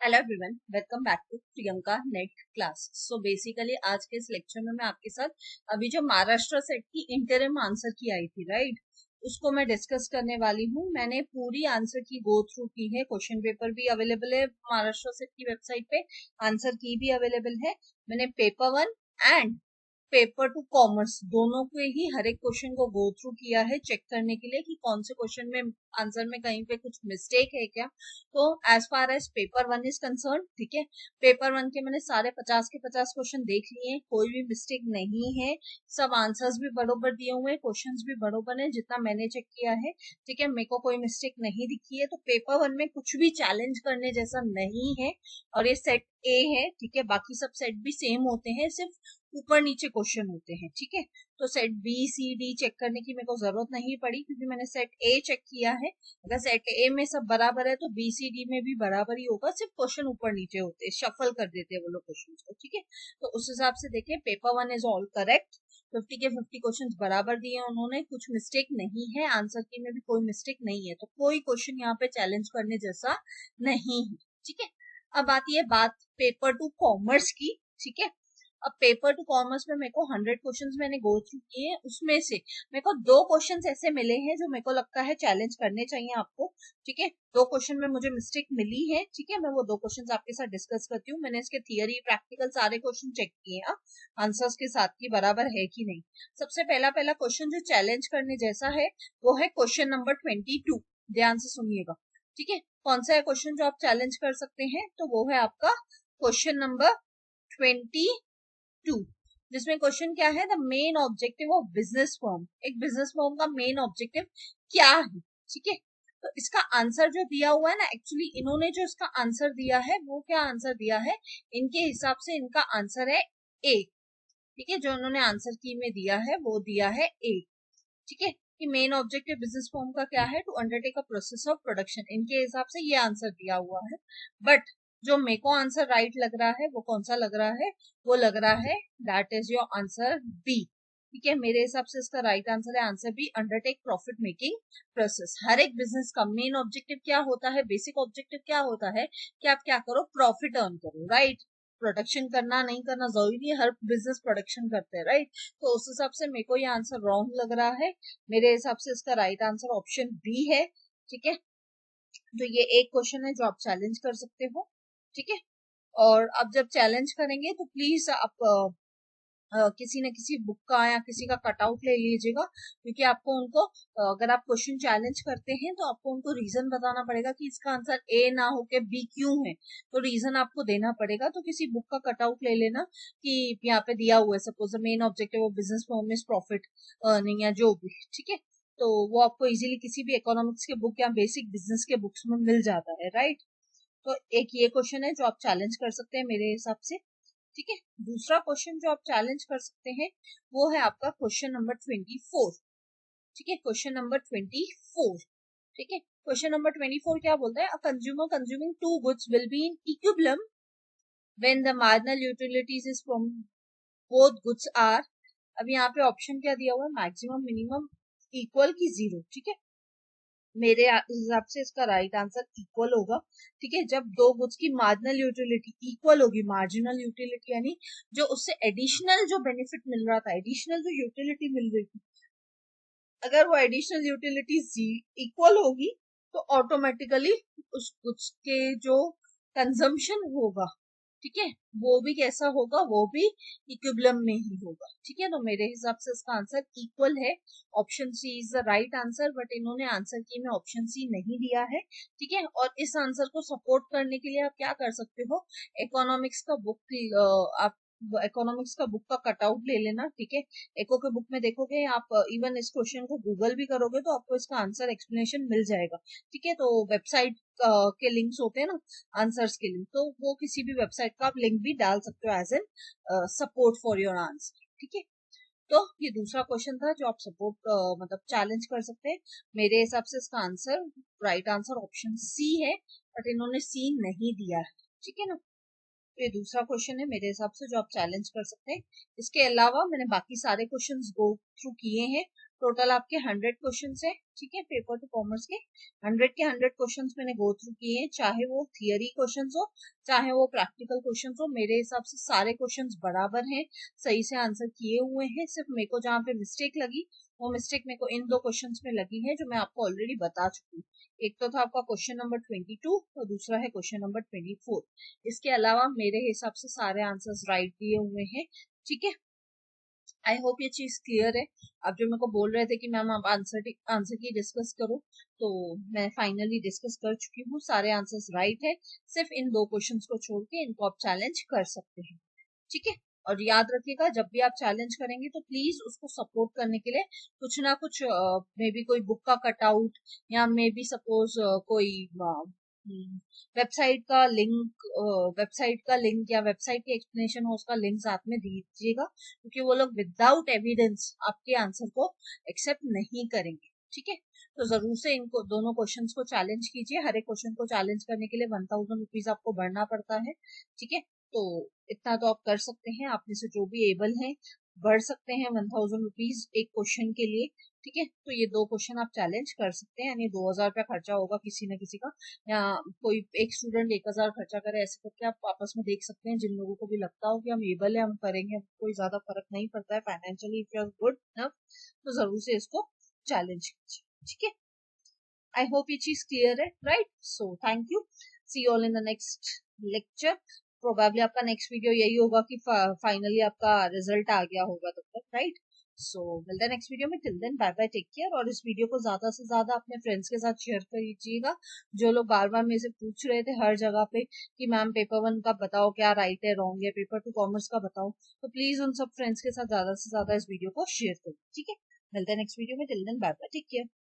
Hello everyone, welcome back to Priyanka NET class. So basically आज के इस लेक्चर में मैं आपके साथ अभी जो महाराष्ट्र सेट की इंटरिम आंसर की आई थी, राइट, उसको मैं डिस्कस करने वाली हूँ। मैंने पूरी आंसर की गो थ्रू की है। क्वेश्चन पेपर भी अवेलेबल है महाराष्ट्र सेट की वेबसाइट पे, आंसर की भी अवेलेबल है। मैंने पेपर 1 एंड पेपर 2 कॉमर्स दोनों के ही हर एक क्वेश्चन को गो थ्रू किया है, चेक करने के लिए कि कौन से क्वेश्चन में आंसर में कहीं पे कुछ मिस्टेक है क्या। तो as far as paper 1 is concern, ठीक है, पेपर 1 के मैंने सारे 50 के 50 क्वेश्चन देख लिए हैं, कोई भी मिस्टेक नहीं है। सब आंसर्स भी बरोबर दिए हुए हैं, क्वेश्चंस भी बरोबर है जितना मैंने चेक किया है, ठीक है। मेरे को कोई मिस्टेक नहीं दिखी है, तो पेपर 1 में कुछ भी चैलेंज करने जैसा नहीं है। और ये सेट ए है, ठीक है, बाकी सब सेट भी सेम होते हैं, सिर्फ ऊपर नीचे क्वेश्चन होते हैं, ठीक है। तो set B C D check करने की मेरे को जरूरत नहीं पड़ी, क्योंकि मैंने सेट ए चेक किया है। अगर सेट ए में सब बराबर है तो बी सी डी में भी बराबर ही होगा, सिर्फ क्वेश्चन ऊपर नीचे होते हैं, शफल कर देते हैं वो लोग क्वेश्चन को, ठीक है। तो उस हिसाब से देखें, पेपर 1 इज ऑल करेक्ट। 50 के 50 क्वेश्चन बराबर दिए हैं उन्होंने, कुछ मिस्टेक नहीं है, आंसर की में भी कोई मिस्टेक नहीं है, तो कोई क्वेश्चन यहाँ पे चैलेंज करने जैसा नहीं है, ठीक है। अब आती है बात पेपर 2 कॉमर्स की, ठीक है। अब पेपर 2 कॉमर्स में मेरे को 100 क्वेश्चंस मैंने गो थ्रू किए हैं, उसमें से मेरे को 2 क्वेश्चंस ऐसे मिले हैं जो मेरे को लगता है चैलेंज करने चाहिए आपको, ठीक है। 2 क्वेश्चन में मुझे मिस्टेक मिली है, ठीक है, मैं वो 2 क्वेश्चंस आपके साथ डिस्कस करती हूँ। मैंने इसके थियरी प्रैक्टिकल सारे क्वेश्चन चेक किए हैं, आंसर्स के साथ की बराबर है कि नहीं। सबसे पहला पहला क्वेश्चन जो चैलेंज करने जैसा है वो है क्वेश्चन नंबर 22। ध्यान से सुनिएगा, ठीक है। कौन सा है क्वेश्चन जो आप चैलेंज कर सकते हैं, तो वो है आपका क्वेश्चन नंबर 22, जिसमें क्वेश्चन क्या है, the main objective of business firm. एक बिजनेस फर्म का मेन ऑब्जेक्टिव क्या है, ठीक है। तो इसका आंसर जो दिया हुआ है ना, एक्चुअली इन्होंने जो इसका आंसर दिया है वो क्या आंसर दिया है, इनके हिसाब से इनका आंसर है ए, ठीक है। जो इन्होंने आंसर की में दिया है वो दिया है ए, ठीक है, कि मेन ऑब्जेक्टिव बिजनेस फर्म का क्या है, to undertake a process of production. इनके हिसाब से ये आंसर दिया हुआ है, बट जो मेरे को आंसर राइट लग रहा है वो कौन सा लग रहा है, वो लग रहा है that is your answer B, ठीक है। मेरे हिसाब से इसका राइट आंसर है answer B, undertake profit making process. हर एक बिजनेस का मेन ऑब्जेक्टिव क्या होता है, बेसिक ऑब्जेक्टिव क्या होता है कि आप क्या करो, प्रॉफिट अर्न करो, राइट। प्रोडक्शन करना नहीं करना जरूरी नहीं है, हर बिजनेस प्रोडक्शन करते हैं, राइट। तो उस हिसाब से मेरे को ये आंसर रॉन्ग लग रहा है। मेरे हिसाब से इसका राइट आंसर ऑप्शन बी है, ठीक है। तो ये एक क्वेश्चन है जो आप चैलेंज कर सकते हो, ठीक है। और अब जब चैलेंज करेंगे तो प्लीज आप किसी न किसी बुक का या किसी का कटआउट ले लीजिएगा, क्योंकि आपको उनको अगर आप क्वेश्चन चैलेंज करते हैं तो आपको उनको रीजन बताना पड़ेगा कि इसका आंसर ए ना होके बी क्यों है, तो रीजन आपको देना पड़ेगा। तो किसी बुक का कटआउट ले लेना कि यहाँ पे दिया हुआ है, suppose the main objective of business firm is profit earning या जो भी, ठीक है। तो वो आपको इजीली किसी भी इकोनॉमिक्स के बुक या बेसिक बिजनेस के बुक्स में मिल जाता है, राइट। तो एक ये क्वेश्चन है जो आप चैलेंज कर सकते हैं मेरे हिसाब से, ठीक है। दूसरा क्वेश्चन जो आप चैलेंज कर सकते हैं वो है आपका क्वेश्चन नंबर 24, ठीक है, क्वेश्चन नंबर 24, ठीक है। क्वेश्चन नंबर 24 क्या बोलता है, a consumer consuming two goods will be in equilibrium when the marginal utilities is from both goods are. अब यहाँ पे ऑप्शन क्या दिया हुआ है, मैक्सिमम, मिनिमम, इक्वल की जीरो, ठीक है। मेरे हिसाब से इसका राइट आंसर इक्वल होगा, ठीक है। जब दो गुड्स की मार्जिनल यूटिलिटी इक्वल होगी, मार्जिनल यूटिलिटी यानी जो उससे एडिशनल जो बेनिफिट मिल रहा था, एडिशनल जो यूटिलिटी मिल रही थी, अगर वो एडिशनल यूटिलिटी इक्वल होगी तो ऑटोमेटिकली उस गुड्स के जो कंजम्पशन होगा, ठीक है, वो भी कैसा होगा, वो भी इक्विलिब्रियम में ही होगा, ठीक है। तो मेरे हिसाब से इसका आंसर इक्वल है, option C is the right answer, but इन्होंने आंसर की में ऑप्शन सी नहीं दिया है, ठीक है। और इस आंसर को सपोर्ट करने के लिए आप क्या कर सकते हो, इकोनॉमिक्स का बुक आप इकोनॉमिक्स का बुक का कटआउट ले लेना, ठीक है। एको के बुक में देखोगे आप, इवन इस क्वेश्चन को गूगल भी करोगे तो आपको इसका आंसर एक्सप्लेनेशन मिल जाएगा, ठीक है। तो वेबसाइट के लिंक्स होते हैं ना आंसर्स के लिंक, तो वो किसी भी वेबसाइट का आप लिंक भी डाल सकते हो as an support for your answer, ठीक है। तो ये दूसरा क्वेश्चन था जो आप सपोर्ट मतलब चैलेंज कर सकते हैं। मेरे हिसाब से इसका answer right answer option C है, बट इन्होंने सी नहीं दिया है, ठीक है ना। तो ये दूसरा क्वेश्चन है मेरे हिसाब से जो आप चैलेंज कर सकते हैं। इसके अलावा मैंने बाकी सारे क्वेश्चंस गो थ्रू किए हैं, टोटल आपके 100 क्वेश्चन है, ठीक है, पेपर टू कॉमर्स के 100 के 100 क्वेश्चन मैंने गो थ्रू किए हैं, चाहे वो थियरी क्वेश्चन हो चाहे वो प्रैक्टिकल क्वेश्चन हो। मेरे हिसाब से सारे क्वेश्चन बराबर हैं, सही से आंसर किए हुए हैं। सिर्फ मेरे को जहाँ पे मिस्टेक लगी वो मिस्टेक मेरे को इन 2 क्वेश्चंस में लगी है, जो मैं आपको ऑलरेडी बता चुकी हूँ। एक तो था आपका क्वेश्चन नंबर 22 और दूसरा है क्वेश्चन नंबर 24। इसके अलावा मेरे हिसाब से सारे आंसर्स राइट दिए हुए हैं, ठीक है। आई होप ये चीज क्लियर है। अब जो मेरे को बोल रहे थे कि मैम आप आंसर की डिस्कस करो, तो मैं फाइनली डिस्कस कर चुकी हूँ, सारे आंसर्स राइट है। सिर्फ इन 2 क्वेश्चंस को छोड़ के इनको आप चैलेंज कर सकते हैं, ठीक है। और याद रखिएगा, जब भी आप चैलेंज करेंगे तो प्लीज उसको सपोर्ट करने के लिए कुछ ना कुछ, मे बी कोई बुक का कटआउट या मे बी सपोज कोई वेबसाइट का लिंक या वेबसाइट की एक्सप्लेनेशन हो उसका लिंक साथ में दीजिएगा, क्योंकि वो लोग विदाउट एविडेंस आपके आंसर को एक्सेप्ट नहीं करेंगे, ठीक है। तो जरूर से इनको दोनों क्वेश्चंस को चैलेंज कीजिए। हर एक क्वेश्चन को चैलेंज करने के लिए 1000 रुपीज आपको भरना पड़ता है, ठीक है। तो इतना तो आप कर सकते हैं, आप में से जो भी एबल हैं बढ़ सकते हैं 1000 रुपीज एक क्वेश्चन के लिए, ठीक है। तो ये 2 क्वेश्चन आप चैलेंज कर सकते हैं, यानी 2000 रुपया खर्चा होगा किसी न किसी का, या कोई एक स्टूडेंट 1000 खर्चा करे, ऐसे करके आप आपस में देख सकते हैं। जिन लोगों को भी लगता हो कि हम एबल है हम करेंगे, कोई ज्यादा फर्क नहीं पड़ता है financially, if you are good तो जरूर से इसको चैलेंज कीजिए, ठीक है। आई होप ये चीज क्लियर है, right. So thank you, see all in the next lecture. Probably आपका नेक्स्ट वीडियो यही होगा कि फाइनली आपका रिजल्ट आ गया होगा तब तक, राइट। सो मिलते हैं नेक्स्ट वीडियो में, till then bye bye, take care. और इस वीडियो को ज्यादा से ज्यादा अपने फ्रेंड्स के साथ शेयर कीजिएगा, जो लोग बार बार मेरे से पूछ रहे थे हर जगह पे कि मैम पेपर 1 का बताओ क्या राइट है रॉन्ग है, पेपर 2 कॉमर्स का बताओ। तो प्लीज उन सब फ्रेंड्स के साथ ज्यादा से ज्यादा इस वीडियो को शेयर करो, ठीक है। मिलते हैं नेक्स्ट वीडियो में, till then bye bye, take care.